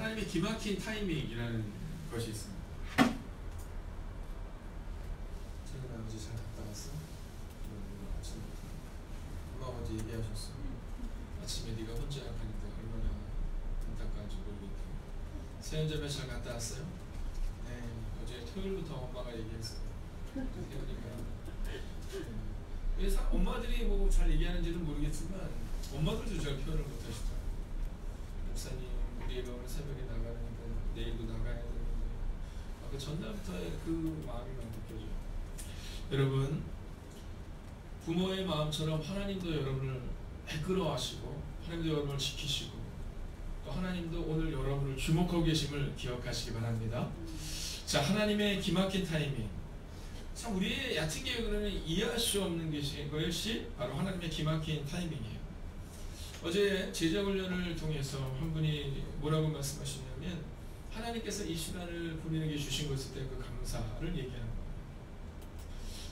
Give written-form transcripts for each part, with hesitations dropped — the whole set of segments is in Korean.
하나님의 기막힌 타이밍이라는 것이 있습니다. 최근에 아버지 잘 갔다 왔어? 엄마가 어제 얘기하셨어. 아침에 네가 혼자 가는데 얼마나 안타까운지 모르겠다. 세연점에 잘 갔다 왔어요? 네. 어제 토요일부터 엄마가 얘기했어요. 그러니까 엄마들이 뭐 잘 얘기하는지는 모르겠지만 엄마들도 잘 표현을 못하시더라고요. 목사님, 우리 애가 오늘 새벽에 나가는데 내일도 나가야 되는데 그 전날부터의 그 마음이 막 느껴져요. 여러분, 부모의 마음처럼 하나님도 여러분을 이끌어하시고 하나님도 여러분을 지키시고 또 하나님도 오늘 여러분을 주목하고 계심을 기억하시기 바랍니다. 자, 하나님의 기막힌 타이밍. 참 우리의 얕은 계획으로는 이해할 수 없는 것이 바로 하나님의 기막힌 타이밍이에요. 어제 제자훈련을 통해서 한 분이 뭐라고 말씀하시냐면 하나님께서 이 시간을 본인에게 주신 것에 대한 그 감사를 얘기하는 거예요.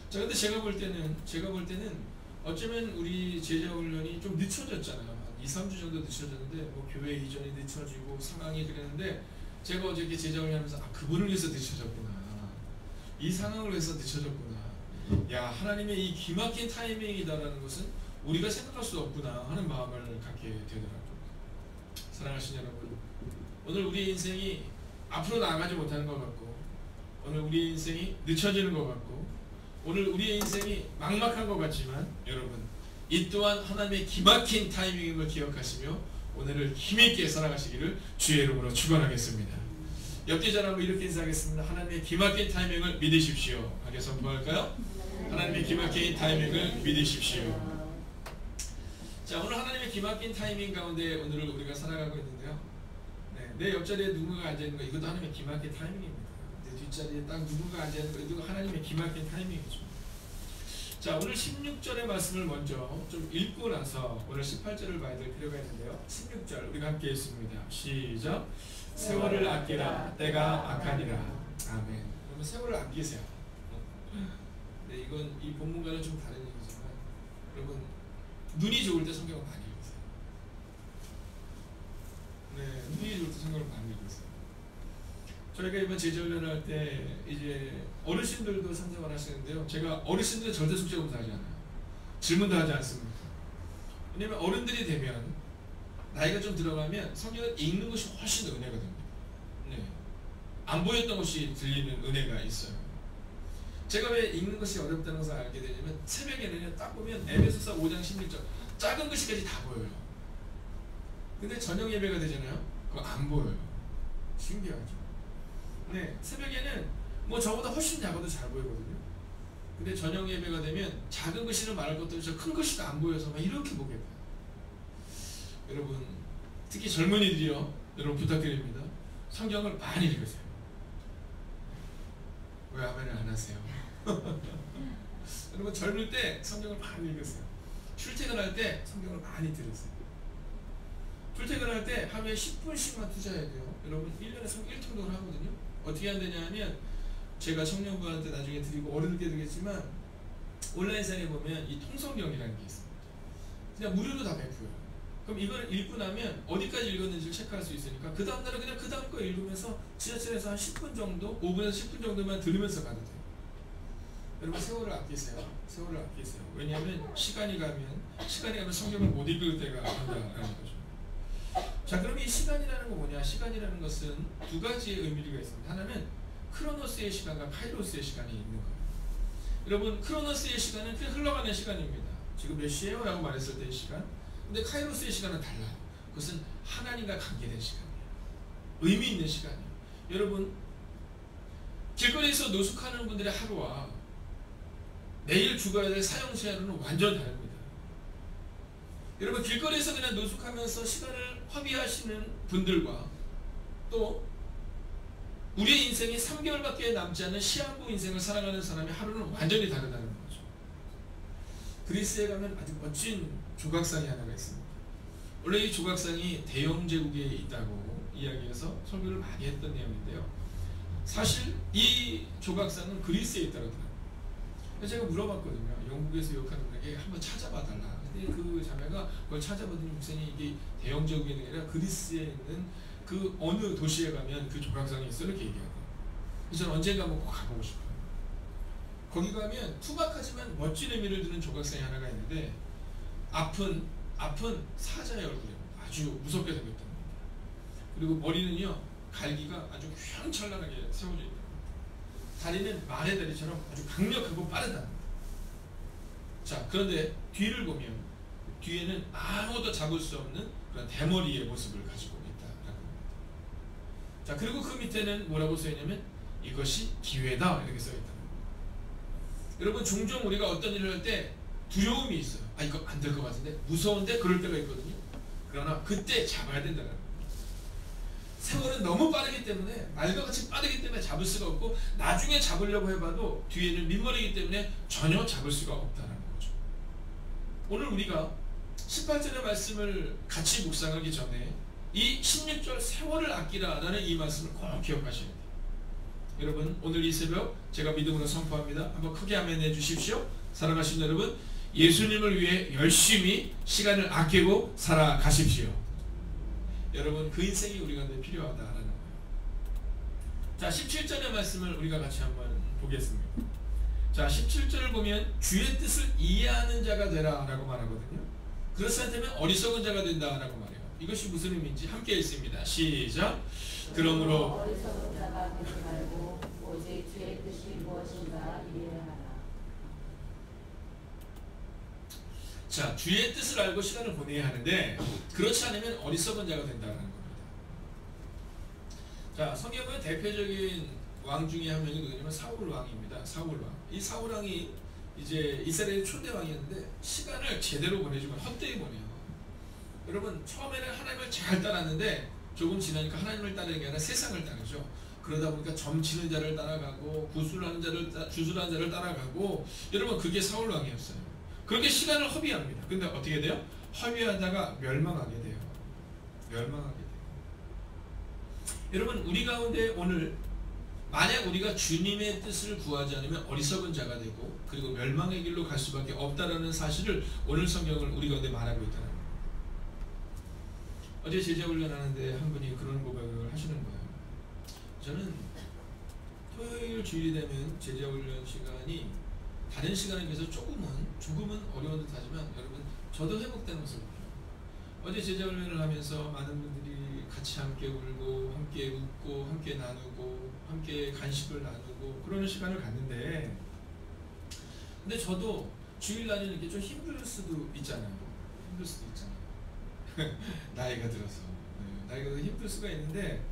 자, 근데 제가 볼 때는 어쩌면 우리 제자훈련이 좀 늦춰졌잖아요. 한 2-3주 정도 늦춰졌는데 뭐 교회 이전이 늦춰지고 상황이 그랬는데 제가 어제 이렇게 제자훈련 하면서 그분을 위해서 늦춰졌구나. 이 상황을 위해서 늦춰졌구나. 야, 하나님의 이 기막힌 타이밍이다라는 것은 우리가 생각할 수 없구나 하는 마음을 갖게 되더라고요. 사랑하시는 여러분, 오늘 우리의 인생이 앞으로 나아가지 못하는 것 같고 오늘 우리의 인생이 늦춰지는 것 같고 오늘 우리의 인생이 막막한 것 같지만 여러분, 이 또한 하나님의 기막힌 타이밍임을 기억하시며 오늘을 힘있게 살아가시기를 주의 이름으로 축원하겠습니다. 옆에 사람을 이렇게 인사하겠습니다. 하나님의 기막힌 타이밍을 믿으십시오. 하게 선포할까요? 하나님의 기막힌 타이밍을 믿으십시오. 자, 오늘 하나님의 기막힌 타이밍 가운데 오늘을 우리가 살아가고 있는데요. 네, 내 옆자리에 누군가 앉아있는 거 이것도 하나님의 기막힌 타이밍입니다. 내 뒷자리에 딱 누군가 앉아있는 거 이것도 하나님의 기막힌 타이밍이죠. 자, 오늘 16절의 말씀을 먼저 좀 읽고 나서 오늘 18절을 봐야 될 필요가 있는데요. 16절 우리가 함께 읽습니다. 시작. 세월을 아끼라 때가 악하니라. 아멘. 그러면 세월을 아끼세요. 네, 이건 이 본문과는 좀 다른 얘기지만 여러분, 눈이 좋을 때 성경을 많이 읽으세요. 네, 눈이 좋을 때 성경을 많이 읽으세요. 저희가 이번 제자훈련을 할 때 이제 어르신들도 참석을 하시는데요. 제가 어르신들은 절대 숙제 검사하지 않아요. 질문도 하지 않습니다. 왜냐면 어른들이 되면 나이가 좀 들어가면 성경을 읽는 것이 훨씬 더 은혜가 됩니다. 네. 안 보였던 것이 들리는 은혜가 있어요. 제가 왜 읽는 것이 어렵다는 것을 알게 되냐면 새벽에는 딱 보면 에베소서 5장 16절 작은 글씨까지 다 보여요. 근데 저녁 예배가 되잖아요. 그거 안 보여요. 신기하죠. 네, 새벽에는 뭐 저보다 훨씬 작아도 잘 보이거든요. 근데 저녁 예배가 되면 작은 글씨를 말할 것도 없이 큰 글씨도 안 보여서 막 이렇게 보게 돼요. 여러분, 특히 젊은이들이요, 여러분 부탁드립니다. 성경을 많이 읽으세요. 왜 아멘을 안 하세요? 여러분, 젊을 때 성경을 많이 읽으세요. 출퇴근할 때 성경을 많이 들으세요. 출퇴근할 때 하루에 10분씩만 투자해야 돼요. 여러분, 1년에 성경 1통독을 하거든요. 어떻게 해야 되냐 하면 제가 청년부한테 나중에 드리고 어른들께 드리겠지만 온라인상에 보면 이 통성경이라는 게 있습니다. 그냥 무료로 다 베풀어요. 그럼 이걸 읽고 나면 어디까지 읽었는지를 체크할 수 있으니까 그 다음날은 그냥 그 다음 거 읽으면서 지하철에서 한 10분 정도, 5분에서 10분 정도만 들으면서 가도 돼요. 여러분, 세월을 아끼세요. 세월을 아끼세요. 왜냐하면 시간이 가면 성경을 못 읽을 때가 온다라는 거죠. 자, 그럼 이 시간이라는 거 뭐냐? 시간이라는 것은 두 가지의 의미가 있습니다. 하나는 크로노스의 시간과 카이로스의 시간이 있는 거예요. 여러분, 크로노스의 시간은 그냥 흘러가는 시간입니다. 지금 몇 시에요? 라고 말했을 때의 시간. 근데 카이로스의 시간은 달라요. 그것은 하나님과 관계된 시간이에요. 의미 있는 시간이에요. 여러분, 길거리에서 노숙하는 분들의 하루와 내일 죽어야 될 사형시간은 완전 다릅니다. 여러분, 길거리에서 그냥 노숙하면서 시간을 허비하시는 분들과 또 우리의 인생이 3개월밖에 남지 않은 시한부 인생을 살아가는 사람의 하루는 완전히 다르다는 거죠. 그리스에 가면 아주 멋진 조각상이 하나가 있습니다. 원래 이 조각상이 대영 제국에 있다고 이야기해서 설교를 많이 했던 내용인데요. 사실 이 조각상은 그리스에 있다고 하더라고요. 제가 물어봤거든요. 영국에서 유학하는 분에게 한번 찾아봐 달라. 근데 그 자매가 그걸 찾아보더니 목사님, 이게 대영 제국이 아니라 그리스에 있는 그 어느 도시에 가면 그 조각상이 있어 이렇게 얘기하고. 그래서 저는 언젠가 한번 꼭 가보고 싶어요. 거기 가면 투박하지만 멋진 의미를 두는 조각상이 하나가 있는데 앞은 사자의 얼굴이에요. 아주 무섭게 생겼답니다. 그리고 머리는요 갈기가 아주 휘황찬란하게 세워져 있다. 다리는 말의 다리처럼 아주 강력하고 빠르다. 자, 그런데 뒤를 보면 뒤에는 아무도 잡을 수 없는 그런 대머리의 모습을 가지고 있다라고 합니다. 자, 그리고 그 밑에는 뭐라고 써있냐면 이것이 기회다 이렇게 써있다. 여러분 종종 우리가 어떤 일을 할 때 두려움이 있어요. 아 이거 안 될 것 같은데 무서운데 그럴 때가 있거든요. 그러나 그때 잡아야 된다는 거예요. 세월은 너무 빠르기 때문에 말과 같이 빠르기 때문에 잡을 수가 없고 나중에 잡으려고 해봐도 뒤에는 민머리이기 때문에 전혀 잡을 수가 없다는 거죠. 오늘 우리가 18절의 말씀을 같이 묵상하기 전에 이 16절 세월을 아끼라라는 이 말씀을 꼭 기억하셔야 돼요. 여러분 오늘 이 새벽 제가 믿음으로 선포합니다. 한번 크게 아멘 해주십시오. 사랑하신 여러분 예수님을 위해 열심히 시간을 아끼고 살아가십시오. 여러분 그 인생이 우리 가운데 필요하다라는 거예요. 자 17절의 말씀을 우리가 같이 한번 보겠습니다. 자 17절을 보면 주의 뜻을 이해하는 자가 되라 라고 말하거든요. 그렇지 않다면 어리석은 자가 된다 라고 말해요. 이것이 무슨 의미인지 함께 읽습니다. 시작. 그러므로 어리석은 자가 되지 말고 오직 주의 뜻이 무엇인가 이해하라. 자, 주의 뜻을 알고 시간을 보내야 하는데 그렇지 않으면 어리석은 자가 된다는 겁니다. 자, 성경의 대표적인 왕 중에 한 명이 누구냐면 사울 왕입니다. 사울 왕. 이 사울 왕이 이제 이스라엘 초대 왕이었는데 시간을 제대로 보내주면 헛되이 보내요. 여러분 처음에는 하나님을 잘 따랐는데 조금 지나니까 하나님을 따르는 게 아니라 세상을 따르죠. 그러다 보니까 점치는 자를 따라가고 주술하는 자를 따라가고 여러분 그게 사울 왕이었어요. 그렇게 시간을 허비합니다. 근데 어떻게 돼요? 허비하다가 멸망하게 돼요. 멸망하게 돼요. 여러분 우리 가운데 오늘 만약 우리가 주님의 뜻을 구하지 않으면 어리석은 자가 되고 그리고 멸망의 길로 갈 수밖에 없다라는 사실을 오늘 성경을 우리 가운데 말하고 있다는 거예요. 어제 제자훈련 하는데 한 분이 그런 고백을 하시는 거예요. 저는 토요일 주일이 되면 제자훈련 시간이 다른 시간에 비해서 조금은 어려운 듯 하지만 여러분 저도 회복되는 모습을 봐요. 어제 제자훈련을 하면서 많은 분들이 같이 함께 울고 함께 웃고 함께 나누고 함께 간식을 나누고 그러는 시간을 갖는데 근데 저도 주일날은 이렇게 좀 힘들 수도 있잖아요. 나이가 들어서 나이가 들어서 힘들 수가 있는데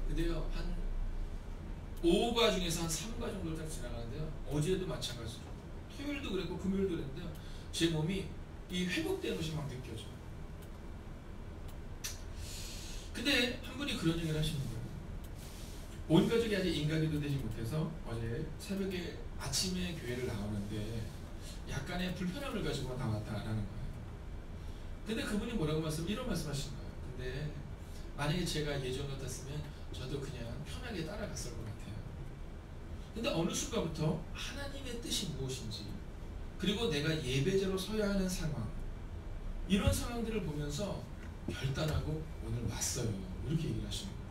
근데요 한 5가 중에서 한 3가 정도를 딱 지나가는데요. 어제도 마찬가지죠. 토요일도 그랬고 금요일도 그랬는데요. 제 몸이 이 회복되는 것이 막 느껴져요. 근데 한 분이 그런 얘기를 하시는 거예요. 온 가족이 아직 인가기도 되지 못해서 어제 새벽에 아침에 교회를 나오는데 약간의 불편함을 가지고 나왔다라는 거예요. 근데 그분이 이런 말씀하신 거예요. 근데 만약에 제가 예전 같았으면 저도 그냥 편하게 따라갔을 것 같아요. 근데 어느 순간부터 하나님의 뜻이 무엇인지 그리고 내가 예배자로 서야 하는 상황 이런 상황들을 보면서 결단하고 오늘 왔어요. 이렇게 얘기를 하시는 거예요.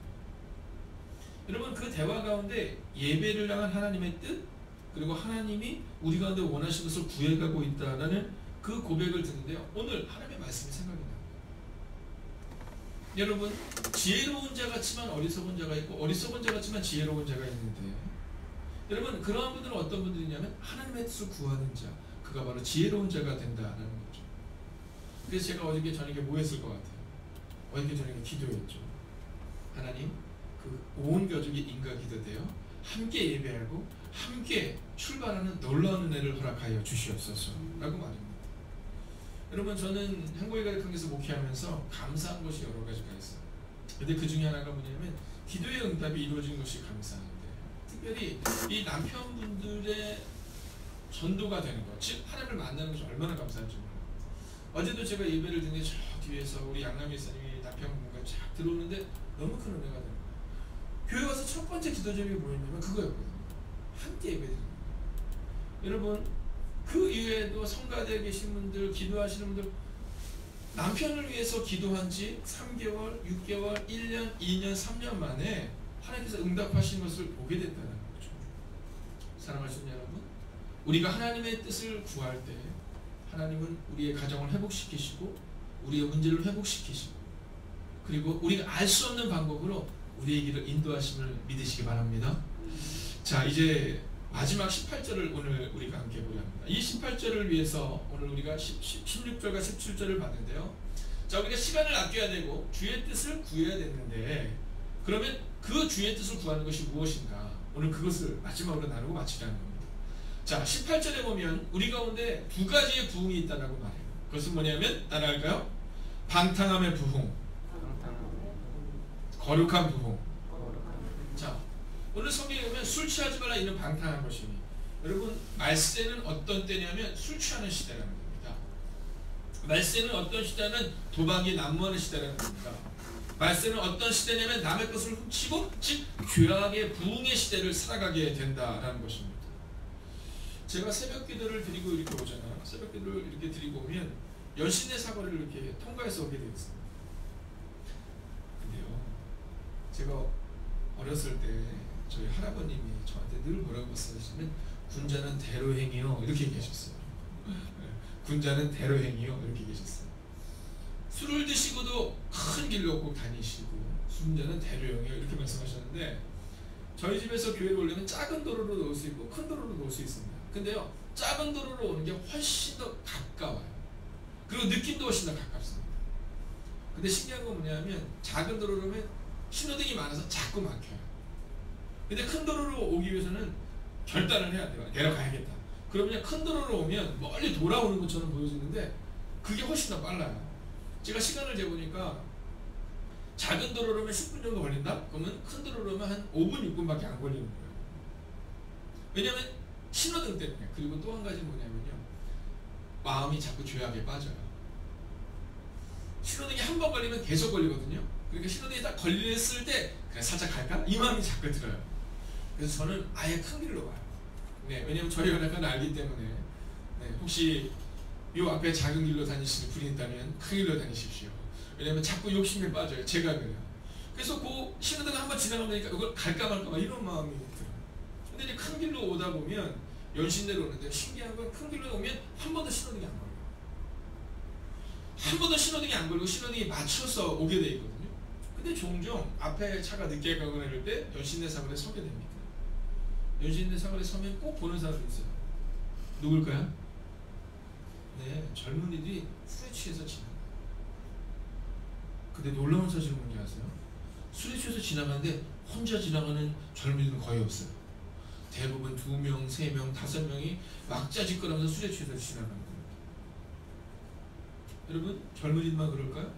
여러분 그 대화 가운데 예배를 향한 하나님의 뜻 그리고 하나님이 우리 가운데 원하시는 것을 구해가고 있다라는 그 고백을 듣는데요. 오늘 하나님의 말씀이 생각이 나요. 여러분 지혜로운 자 같지만 어리석은 자가 있고 어리석은 자 같지만 지혜로운 자가 있는데 여러분 그러한 분들은 어떤 분들이냐면 하나님의 뜻을 구하는 자 그가 바로 지혜로운 자가 된다라는 거죠. 그래서 제가 어저께 저녁에 뭐 했을 것 같아요? 어저께 저녁에 기도했죠. 하나님 그 온 가족이 인가 기도되어 함께 예배하고 함께 출발하는 놀라운 은혜를 허락하여 주시옵소서 라고 말합니다. 여러분 저는 한국에 가르치면서 목회하면서 감사한 것이 여러 가지가 있어요. 근데 그 중에 하나가 뭐냐면 기도의 응답이 이루어진 것이 감사한데 특별히 이 남편분들의 전도가 되는 것, 즉 하나님을 만나는 것이 얼마나 감사한지 몰라요. 어제도 제가 예배를 듣는데 저 뒤에서 우리 양남희 사님이 남편분과 쫙 들어오는데 너무 큰 은혜가 되는 거예요. 교회 가서 첫 번째 기도 제목이 뭐였냐면 그거였거든요. 함께 예배드리는 거예요. 여러분 그 이외에도 성가대에 계신 분들 기도하시는 분들 남편을 위해서 기도한 지 3개월, 6개월, 1년, 2년, 3년 만에 하나님께서 응답하신 것을 보게 됐다는 거죠. 사랑하시는 여러분, 우리가 하나님의 뜻을 구할 때 하나님은 우리의 가정을 회복시키시고 우리의 문제를 회복시키시고 그리고 우리가 알 수 없는 방법으로 우리의 길을 인도하심을 믿으시기 바랍니다. 자, 이제 마지막 18절을 오늘 우리가 함께 보려 합니다. 이 18절을 위해서 오늘 우리가 16절과 17절을 봤는데요. 자, 우리가 시간을 아껴야 되고 주의 뜻을 구해야 되는데 그러면 그 주의 뜻을 구하는 것이 무엇인가? 오늘 그것을 마지막으로 나누고 마치자는 겁니다. 자, 18절에 보면 우리 가운데 두 가지의 부흥이 있다고 말해요. 그것은 뭐냐면 따라할까요? 방탕함의 부흥, 거룩한 부흥. 자, 오늘 성경에 보면 술 취하지 말라 이는 방탕한 것이니, 여러분 말세는 어떤 때냐면 술 취하는 시대라는 겁니다. 말세는 어떤 시대냐면 도박이 난무하는 시대라는 겁니다. 말세는 어떤 시대냐면 남의 것을 훔치고 즉 죄악의 부흥의 시대를 살아가게 된다라는 것입니다. 제가 새벽 기도를 드리고 이렇게 오잖아요. 새벽 기도를 이렇게 드리고 오면 연신내 사거리를 이렇게 통과해서 오게 되었습니다. 근데요, 제가 어렸을 때 저희 할아버님이 저한테 늘 뭐라고 말씀하시냐면 군자는 대로행이요 이렇게 얘기하셨어요. 군자는 대로행이요 이렇게 얘기하셨어요. 술을 드시고도 큰 길로 꼭 다니시고 군자는 대로행이요 이렇게 말씀하셨는데, 저희 집에서 교회를 오려면 작은 도로로 놓을 수 있고 큰 도로로 놓을 수 있습니다. 근데요, 작은 도로로 오는 게 훨씬 더 가까워요. 그리고 느낌도 훨씬 더 가깝습니다. 근데 신기한 건 뭐냐면 작은 도로로 오면 신호등이 많아서 자꾸 막혀요. 근데 큰 도로로 오기 위해서는 결단을 해야 돼요. 내려가야겠다. 그러면 큰 도로로 오면 멀리 돌아오는 것처럼 보여지는데 그게 훨씬 더 빨라요. 제가 시간을 재보니까 작은 도로로 오면 10분 정도 걸린다? 그러면 큰 도로로 오면 한 5분, 6분밖에 안 걸리는 거예요. 왜냐면 신호등 때문에. 그리고 또 한 가지 뭐냐면요, 마음이 자꾸 죄악에 빠져요. 신호등이 한 번 걸리면 계속 걸리거든요. 그러니까 신호등이 딱 걸렸을 때 그냥 살짝 갈까? 이 마음이 자꾸 들어요. 그래서 저는 아예 큰 길로 가요. 네, 왜냐면 저희 연약한 알기 때문에. 네, 혹시 요 앞에 작은 길로 다니시는 분이 있다면 큰 길로 다니십시오. 왜냐면 자꾸 욕심에 빠져요. 제가 그래요. 그래서 그 신호등 한번 지나가니까 이걸 갈까 말까 막 이런 마음이 들어요. 근데 이제 큰 길로 오다 보면 연신내로 오는데 신기한 건 큰 길로 오면 한 번도 신호등이 안 걸려요. 한 번도 신호등이 안 걸리고 신호등이 맞춰서 오게 돼 있거든요. 근데 종종 앞에 차가 늦게 가거나 이럴 때 연신내 사거리에 서게 됩니다. 연신내 사거리에 서면 꼭 보는 사람이 있어요. 누굴까요? 네, 젊은이들이 술에 취해서 지나가요. 근데 놀라운 사실은 뭔지 아세요? 술에 취해서 지나가는데 혼자 지나가는 젊은이들은 거의 없어요. 대부분 2명, 3명, 5명이 막자짓거리면서 술에 취해서 지나가는 겁니다. 여러분, 젊은이들만 그럴까요?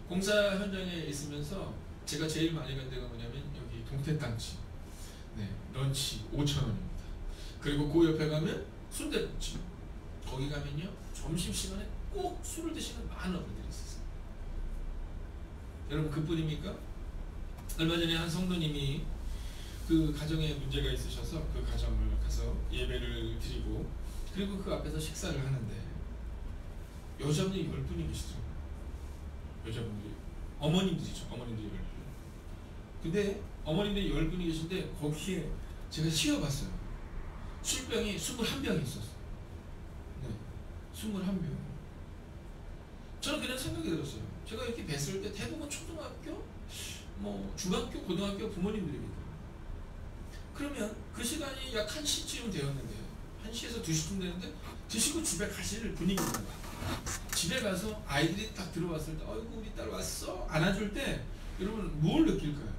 공사 현장에 있으면서 제가 제일 많이 간 데가 뭐냐면 여기 동태땅치, 네, 런치 5,000원입니다. 그리고 그 옆에 가면 순대국집, 거기 가면요 점심시간에 꼭 술을 드시는 많은 어른들이 있었어요. 여러분, 그뿐입니까? 얼마 전에 한 성도님이 그 가정에 문제가 있으셔서 그 가정을 가서 예배를 드리고 그리고 그 앞에서 식사를 하는데 여자분이 10분이 계시더라고요. 여자분들이, 어머님들이죠. 어머님들이 10분. 근데 어머님들이 10분이 계신데 거기에 제가 치워봤어요. 술병이 21병이 있었어요. 네, 21병. 저는 그냥 생각이 들었어요. 제가 이렇게 뵀을 때 대부분 초등학교, 뭐 중학교, 고등학교 부모님들입니다. 그러면 그 시간이 약 1시쯤 되었는데 1시에서 2시쯤 되는데 드시고 집에 가실 분위기입니다. 집에 가서 아이들이 딱 들어왔을 때 어이구 우리 딸 왔어? 안아줄 때 여러분 뭘 느낄까요?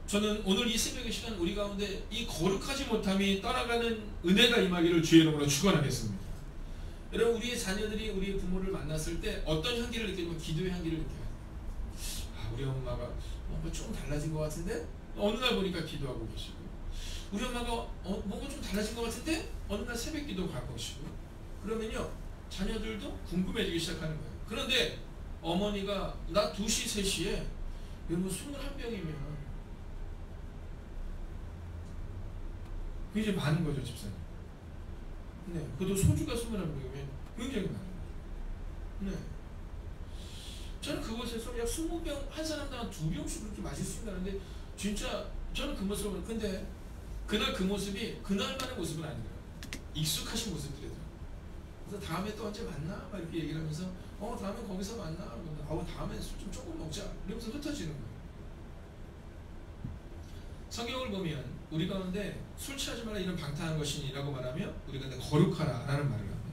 저는 오늘 이 새벽의 시간 우리 가운데 이 거룩하지 못함이 떠나가는 은혜가 임하기를 주의 이름으로 축원하겠습니다. 여러분, 우리의 자녀들이 우리 부모를 만났을 때 어떤 향기를 느끼면 기도의 향기를 느껴요. 아, 우리 엄마가 뭔가 좀 달라진 것 같은데 어느 날 보니까 기도하고 계시고, 우리 엄마가 뭔가 좀 달라진 것 같은데 어느 날 새벽 기도 갈 것이고, 그러면요 자녀들도 궁금해지기 시작하는 거예요. 그런데 어머니가 나 2시, 3시에 여러분 21병이면 굉장히 많은 거죠, 집사님. 네, 그것도 소주가 21병이면 굉장히 많은 거죠. 네. 저는 그곳에서 약 20병, 한 사람당 한 2병씩 그렇게 마실 수 있다는데, 진짜 저는 그 모습을 보면, 근데 그날 그 모습이 그날만의 모습은 아니더라고요. 익숙하신 모습들이더라고요. 그래서 다음에 또 언제 만나? 막 이렇게 얘기를 하면서 다음에 거기서 만나? 다음에 술 좀 조금 먹자. 이러면서 흩어지는 거예요. 성경을 보면 우리 가운데 술 취하지 마라 이런 방탕한 것이니라고 말하며 우리 가운데 거룩하라 라는 말을 합니다.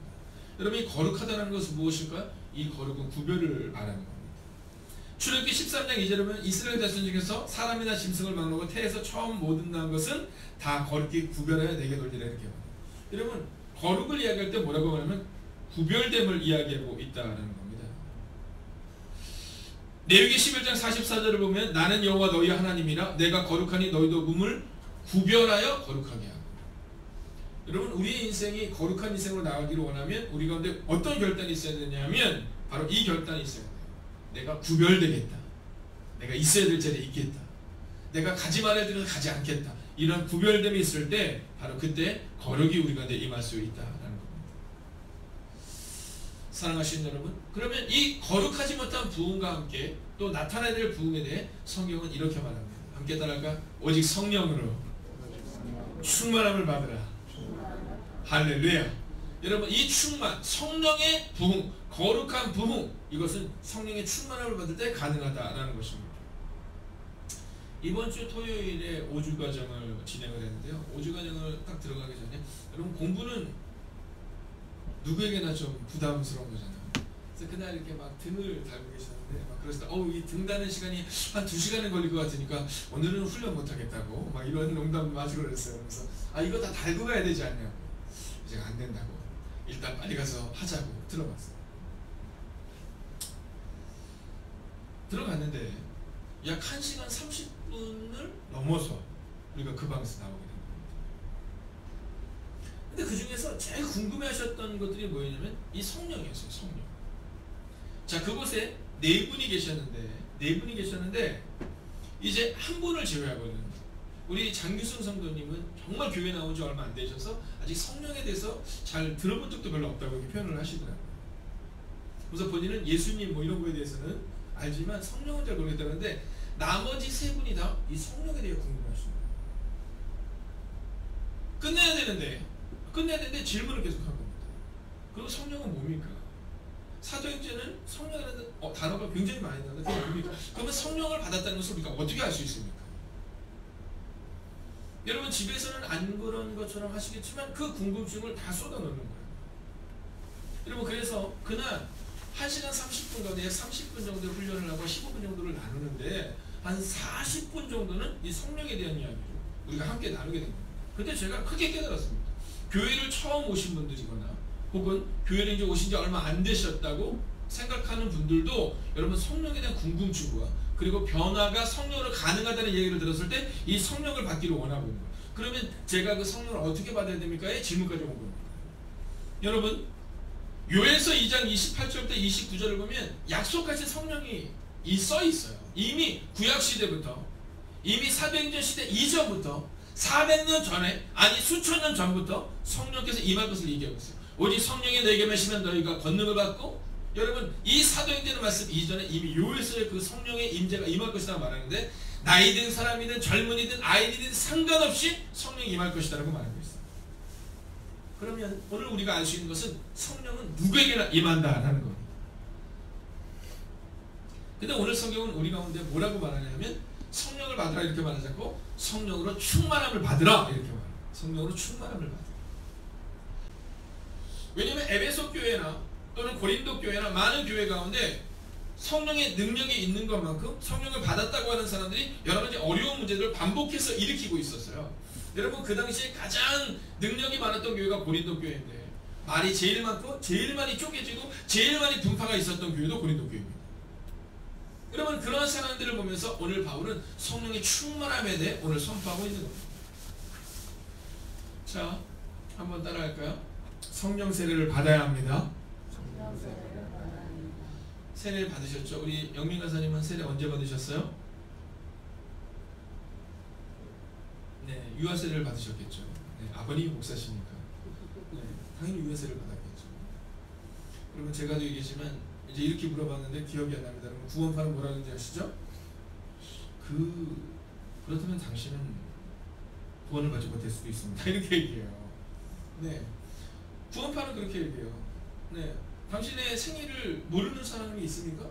여러분, 이 거룩하다는 것은 무엇일까요? 이 거룩은 구별을 말하는 겁니다. 출애굽기 13장 2절에 보면 이스라엘 자손 중에서 사람이나 짐승을 막론하고 태에서 처음 모든 난 것은 다 거룩히 구별하여 내게 돌리라 이렇게 말합니다. 여러분, 거룩을 이야기할 때 뭐라고 하냐면 구별됨을 이야기하고 있다는 겁니다. 레위기 11장 44절을 보면 나는 여호와 너희 하나님이라 내가 거룩하니 너희도 몸을 구별하여 거룩하게 하고. 여러분, 우리의 인생이 거룩한 인생으로 나가기를 원하면 우리 가운데 어떤 결단이 있어야 되냐면 바로 이 결단이 있어야 돼요. 내가 구별되겠다. 내가 있어야 될 자리에 있겠다. 내가 가지 말아야 될 곳에 가지 않겠다. 이런 구별됨이 있을 때 바로 그때 거룩이 우리 가운데 임할 수 있다라는 겁니다. 사랑하시는 여러분, 그러면 이 거룩하지 못한 부흥과 함께 또 나타나야 될 부흥에 대해 성경은 이렇게 말합니다. 함께 따라할까? 오직 성령으로 충만함을 받으라. 할렐루야. 여러분, 이 충만, 성령의 부흥, 거룩한 부흥, 이것은 성령의 충만함을 받을 때 가능하다라는 것입니다. 이번 주 토요일에 5주 과정을 진행을 했는데요. 5주 과정을 딱 들어가기 전에 여러분, 공부는 누구에게나 좀 부담스러운 거잖아요. 그래서 그날 이렇게 막 등을 달고 계셨는데 막 그러시다. 이 등 다는 시간이 한 2시간은 걸릴 것 같으니까 오늘은 훈련 못 하겠다고 막 이런 농담 마시고 그랬어요. 그래서 이거 다 달고 가야 되지 않냐고. 제가 안 된다고. 일단 빨리 가서 하자고 들어갔어요. 들어갔는데 약 1시간 30분을 넘어서 우리가 그 방에서 나오게 된 겁니다. 근데 그 중에서 제일 궁금해하셨던 것들이 뭐였냐면 이 성령이었어요. 성령. 자, 그곳에 네 분이 계셨는데 이제 한 분을 제외하고는 우리 장규순 성도님은 정말 교회 나온 지 얼마 안 되셔서 아직 성령에 대해서 잘 들어본 적도 별로 없다고 이렇게 표현을 하시더라고요. 그래서 본인은 예수님 뭐 이런 거에 대해서는 알지만 성령은 잘 모르겠다는데 나머지 세 분이 다 이 성령에 대해 궁금하십니다. 끝내야 되는데 질문을 계속 한 겁니다. 그리고 성령은 뭡니까? 사도행전은 성령이라는 단어가 굉장히 많이 나오는데 그게 뭡니까? 그러면 성령을 받았다는 것을 우리가 어떻게 알 수 있습니까? 여러분, 집에서는 안 그런 것처럼 하시겠지만 그 궁금증을 다 쏟아놓는 거예요. 여러분, 그래서 그날 1시간 30분 가운데 30분 정도 훈련을 하고 15분 정도를 나누는데 한 40분 정도는 이 성령에 대한 이야기를 우리가 함께 나누게 됩니다. 근데 제가 크게 깨달았습니다. 교회를 처음 오신 분들이거나 혹은 교회를 이제 오신 지 얼마 안 되셨다고 생각하는 분들도 여러분, 성령에 대한 궁금증과 그리고 변화가 성령으로 가능하다는 얘기를 들었을 때 이 성령을 받기를 원하고 있는 거예요. 그러면 제가 그 성령을 어떻게 받아야 됩니까?의 질문까지 온 겁니다. 여러분, 요엘서 2장 28절부터 29절을 보면 약속하신 성령이 써 있어요. 이미 구약시대부터, 이미 사도행전 시대 이전부터 400년 전에, 아니 수천 년 전부터 성령께서 임할 것을 얘기하고 있어요. 오직 성령이 너에게 임하시면 너희가 권능을 받고, 여러분, 이 사도행전의 말씀 이전에 이미 요엘서에 그 성령의 임재가 임할 것이라고 말하는데 나이 든 사람이든 젊은이든 아이들이든 상관없이 성령이 임할 것이라고 말하고 있어요. 그러면 오늘 우리가 알 수 있는 것은 성령은 누구에게나 임한다라는 겁니다. 근데 오늘 성경은 우리 가운데 뭐라고 말하냐면 성령을 받으라 이렇게 말하지 않고 성령으로 충만함을 받으라 이렇게 말해요. 성령으로 충만함을 받으라. 왜냐하면 에베소 교회나 또는 고린도 교회나 많은 교회 가운데 성령의 능력이 있는 것만큼 성령을 받았다고 하는 사람들이 여러 가지 어려운 문제들을 반복해서 일으키고 있었어요. 여러분, 그 당시에 가장 능력이 많았던 교회가 고린도 교회인데 말이 제일 많고 제일 많이 쪼개지고 제일 많이 분파가 있었던 교회도 고린도 교회입니다. 여러분, 그런 사람들을 보면서 오늘 바울은 성령의 충만함에 대해 오늘 선포하고 있는 겁니다. 자, 한번 따라할까요? 성령 세례를 받아야 합니다. 세례를 받으셨죠? 우리 영민 가사님은 세례 언제 받으셨어요? 네, 유아 세례를 받으셨겠죠. 네, 아버님이 목사시니까. 네, 당연히 유아 세례를 받았겠죠. 여러분, 제가 얘기했지만 이제 이렇게 물어봤는데 기억이 안 납니다. 그럼 구원파는 뭐라는지 아시죠? 그렇다면 당신은 구원을 받지 못할 수도 있습니다. 이렇게 얘기해요. 네, 구원파는 그렇게 얘기해요. 네, 당신의 생일을 모르는 사람이 있습니까?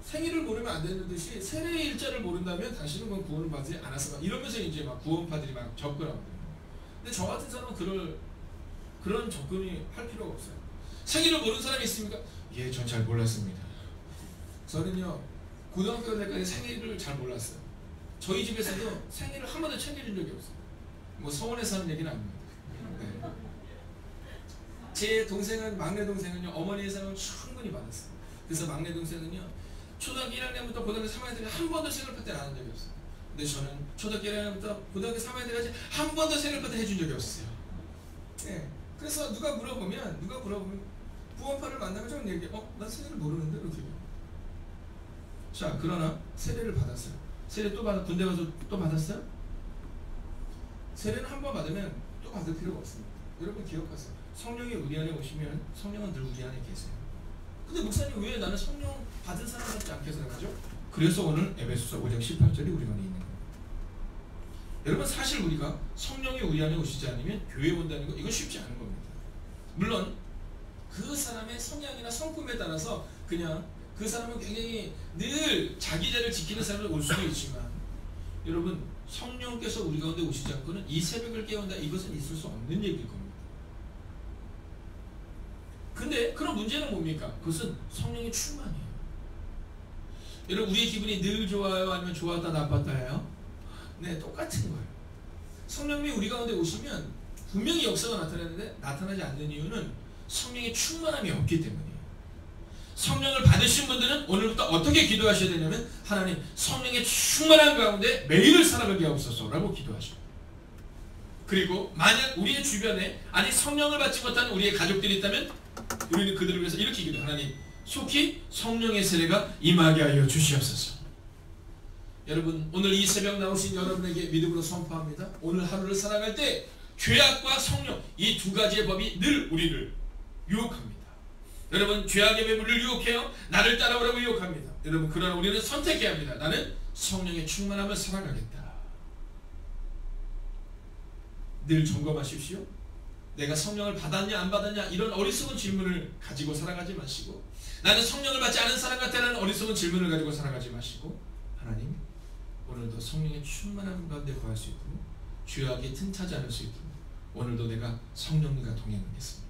생일을 모르면 안 되는 듯이 세례의 일자를 모른다면 당신은 그건 구원을 받지 않았어. 이러면서 이제 막 구원파들이 막 접근하거든요. 근데 저 같은 사람은 그런 접근이 할 필요가 없어요. 생일을 모르는 사람이 있습니까? 예, 전 잘 몰랐습니다. 저는요, 고등학교 때까지 생일을 잘 몰랐어요. 저희 집에서도 생일을 한 번도 챙겨준 적이 없어요. 뭐 서원에서 하는 얘기는 아닙니다. 네. 제 동생은, 막내 동생은요, 어머니의 사랑을 충분히 받았어요. 그래서 막내 동생은요, 초등학교 1학년부터 고등학교 3학년 때까지 한 번도 생일 파티를 안 한 적이 없어요. 근데 저는 초등학교 1학년부터 고등학교 3학년 때까지 한 번도 생일 파티 해준 적이 없어요. 네. 그래서 누가 물어보면 구원파를 만나면 저는 얘기해, 난 세례를 모르는데 이렇게 얘기해요. 자, 그러나 세례를 받았어요. 세례 또 군대 가서 또 받았어요? 세례는 한 번 받으면 또 받을 필요가 없습니다. 여러분 기억하세요. 성령이 우리 안에 오시면 성령은 늘 우리 안에 계세요. 근데 목사님 왜 나는 성령 받은 사람 같지 않게 생각하죠? 그래서 오늘 에베소서 5장 18절이 우리 안에 있는 거예요. 여러분 사실 우리가 성령이 우리 안에 오시지 않으면 교회에 온다는 거 이건 쉽지 않은 겁니다. 물론 그 사람의 성향이나 성품에 따라서 그냥 그 사람은 굉장히 늘 자기 자리를 지키는 사람이 올 수도 있지만 여러분 성령께서 우리 가운데 오시지 않고는 이 새벽을 깨운다 이것은 있을 수 없는 얘기일 겁니다. 근데 그런 문제는 뭡니까? 그것은 성령의 충만이에요. 여러분 우리의 기분이 늘 좋아요? 아니면 좋았다 나빴다예요? 네, 똑같은 거예요. 성령님이 우리 가운데 오시면 분명히 역사가 나타나는데 나타나지 않는 이유는 성령의 충만함이 없기 때문이에요. 성령을 받으신 분들은 오늘부터 어떻게 기도하셔야 되냐면 하나님 성령의 충만한 가운데 매일을 살아가게 하옵소서 라고 기도하셔요. 그리고 만약 우리의 주변에 아직 성령을 받지 못한 우리의 가족들이 있다면 우리는 그들을 위해서 이렇게 기도해요. 하나님 속히 성령의 세례가 임하게 하여 주시옵소서. 여러분 오늘 이 새벽 나오신 여러분에게 믿음으로 선포합니다. 오늘 하루를 살아갈 때 죄악과 성령 이 두 가지의 법이 늘 우리를 유혹합니다. 여러분 죄악의 매물을 유혹해요. 나를 따라오라고 유혹합니다. 여러분 그러나 우리는 선택해야 합니다. 나는 성령의 충만함을 살아가겠다. 늘 점검하십시오. 내가 성령을 받았냐 안 받았냐 이런 어리석은 질문을 가지고 살아가지 마시고 나는 성령을 받지 않은 사람 같다는 어리석은 질문을 가지고 살아가지 마시고 하나님 오늘도 성령의 충만함 가운데 거할 수 있도록 죄악에 틈타지 않을 수 있도록 오늘도 내가 성령님과 동행하겠습니다.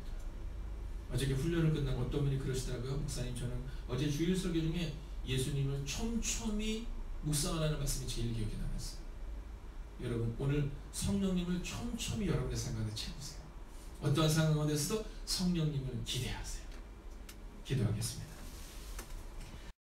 어저께 훈련을 끝나고 어떤 분이 그러시더라고요. 목사님 저는 어제 주일 설교 중에 예수님을 촘촘히 묵상하라는 말씀이 제일 기억에 남았어요. 여러분 오늘 성령님을 촘촘히 여러분의 삶 가운데 채우세요. 어떠한 상황 가운데서도 성령님을 기대하세요. 기도하겠습니다.